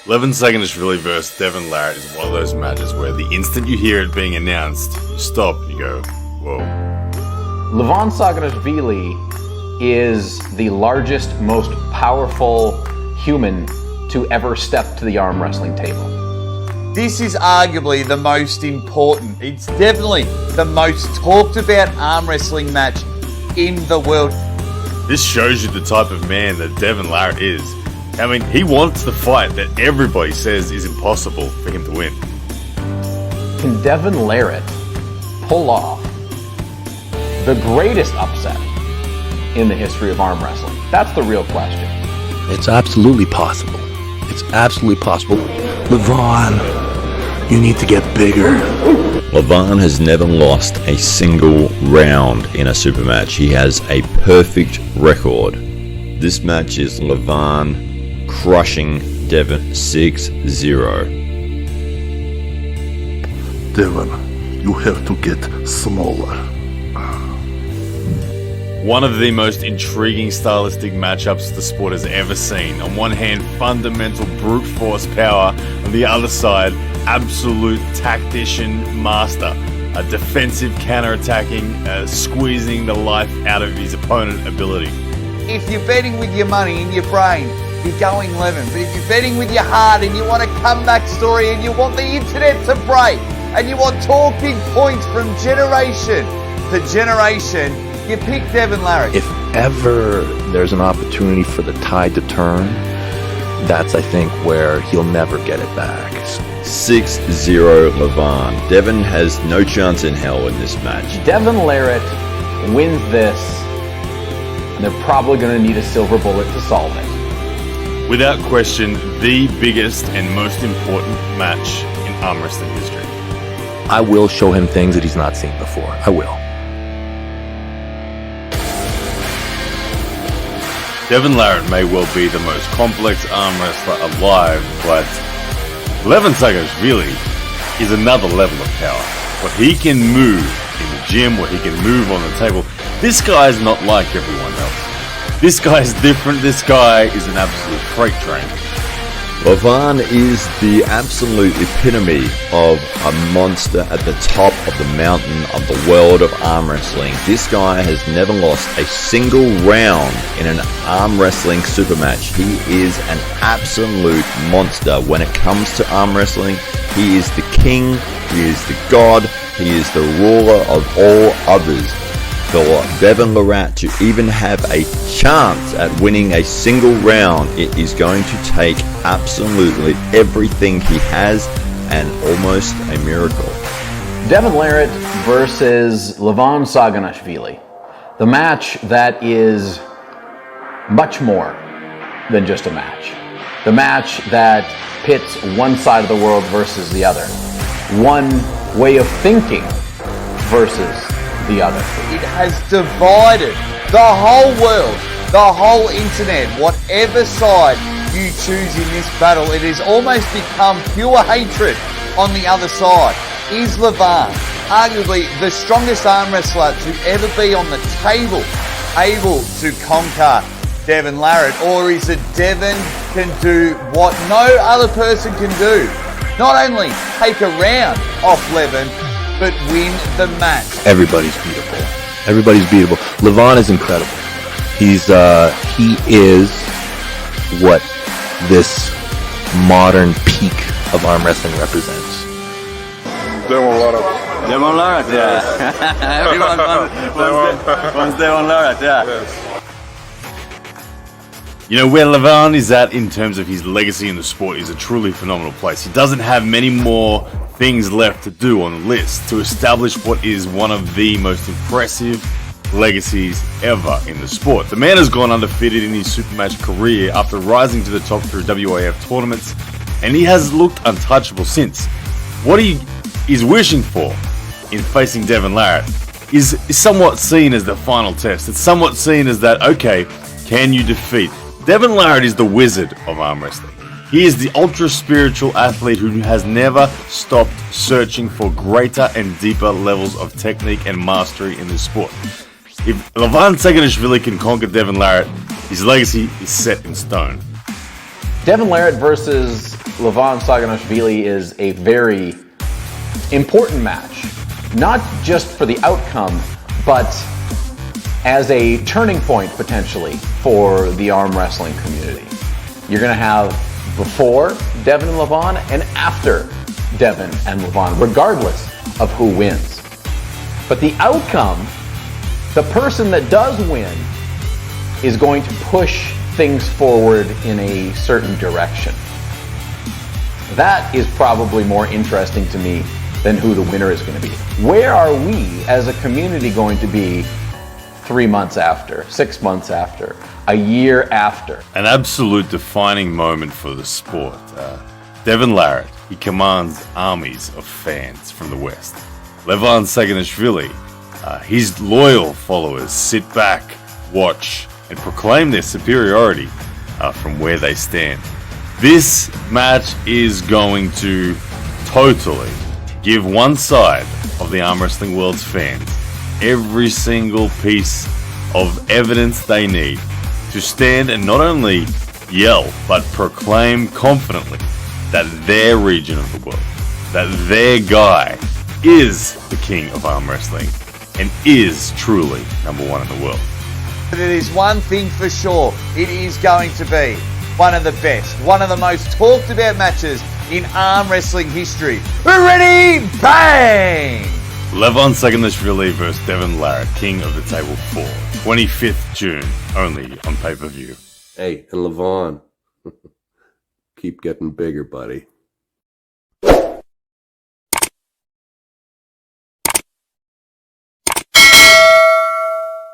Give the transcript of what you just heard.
Levansanginashvili vs Devon Larratt is one of those matches where the instant you hear it being announced, you stop and you go, whoa. Levansanginashvili is the largest, most powerful human to ever step to the arm wrestling table. This is arguably the most important, it's definitely the most talked about arm wrestling match in the world. This shows you the type of man that Devon Larratt is. I mean, he wants the fight that everybody says is impossible for him to win. Can Devon Larratt pull off the greatest upset in the history of arm wrestling? That's the real question. It's absolutely possible. It's absolutely possible. Levan, you need to get bigger. Levan has never lost a single round in a super match. He has a perfect record. This match is Levan crushing Devon 6-0. Devon, you have to get smaller. One of the most intriguing stylistic matchups the sport has ever seen. On one hand, fundamental brute force power. On the other side, absolute tactician master. A defensive counter-attacking, squeezing the life out of his opponent ability. If you're betting with your money and your brain, you're going Levan. But if you're betting with your heart and you want a comeback story and you want the internet to break and you want talking points from generation to generation, you pick Devon Larratt. If ever there's an opportunity for the tide to turn, that's, I think, where he'll never get it back. 6-0 Levan. Devon has no chance in hell in this match. Devon Larratt wins this, and they're probably going to need a silver bullet to solve it. Without question, the biggest and most important match in arm wrestling history. I will show him things that he's not seen before. I will. Devon Larratt may well be the most complex arm wrestler alive, but Levansanginashvili is another level of power. What he can move in the gym, what he can move on the table, this guy is not like everyone else. This guy is different. This guy is an absolute freight train. Levan is the absolute epitome of a monster at the top of the mountain of the world of arm wrestling. This guy has never lost a single round in an arm wrestling super match. He is an absolute monster when it comes to arm wrestling. He is the king, he is the god, he is the ruler of all others. For Devon Larratt to even have a chance at winning a single round, it is going to take absolutely everything he has and almost a miracle. Devon Larratt versus Levansanginashvili. The match that is much more than just a match. The match that pits one side of the world versus the other. One way of thinking versus the other. It has divided the whole world, the whole internet, whatever side you choose in this battle. It has almost become pure hatred on the other side. Is Levan, arguably the strongest arm wrestler to ever be on the table, able to conquer Devon Larratt? Or is it Devon can do what no other person can do? Not only take a round off Levan, but win the match. Everybody's beatable. Everybody's beatable. Levan is incredible. He is what this modern peak of arm wrestling represents. Devon Larratt, yeah. Everyone wants Devon Larratt, yeah. Yes. You know, where Levan is at in terms of his legacy in the sport is a truly phenomenal place. He doesn't have many more things left to do on the list to establish what is one of the most impressive legacies ever in the sport. The man has gone undefeated in his supermatch career after rising to the top through WAF tournaments, and he has looked untouchable since. What he is wishing for in facing Devon Larratt is somewhat seen as the final test. It's somewhat seen as that, okay, can you defeat? Devon Larratt is the wizard of arm wrestling. He is the ultra-spiritual athlete who has never stopped searching for greater and deeper levels of technique and mastery in the sport. If Levansanginashvili can conquer Devon Larratt, his legacy is set in stone. Devon Larratt versus Levansanginashvili is a very important match, not just for the outcome, but as a turning point potentially for the arm wrestling community. You're going to have before Devon and Levan and after Devon and Levan, regardless of who wins. But the outcome, the person that does win, is going to push things forward in a certain direction. That is probably more interesting to me than who the winner is going to be. Where are we as a community going to be 3 months after, 6 months after, a year after? An absolute defining moment for the sport. Devonlarratt, he commands armies of fans from the West. Levansanginashvili, his loyal followers sit back, watch, and proclaim their superiority from where they stand. This match is going to totally give one side of the arm wrestling world's fans every single piece of evidence they need to stand and not only yell, but proclaim confidently that their region of the world, that their guy is the king of arm wrestling and is truly #1 in the world. But it is one thing for sure, it is going to be one of the best, one of the most talked about matches in arm wrestling history. We're ready, bang! Levansanginashvili vs Devonlarratt, King of the Table 4, 25th June, only on pay-per-view. Hey, and Levan, keep getting bigger, buddy.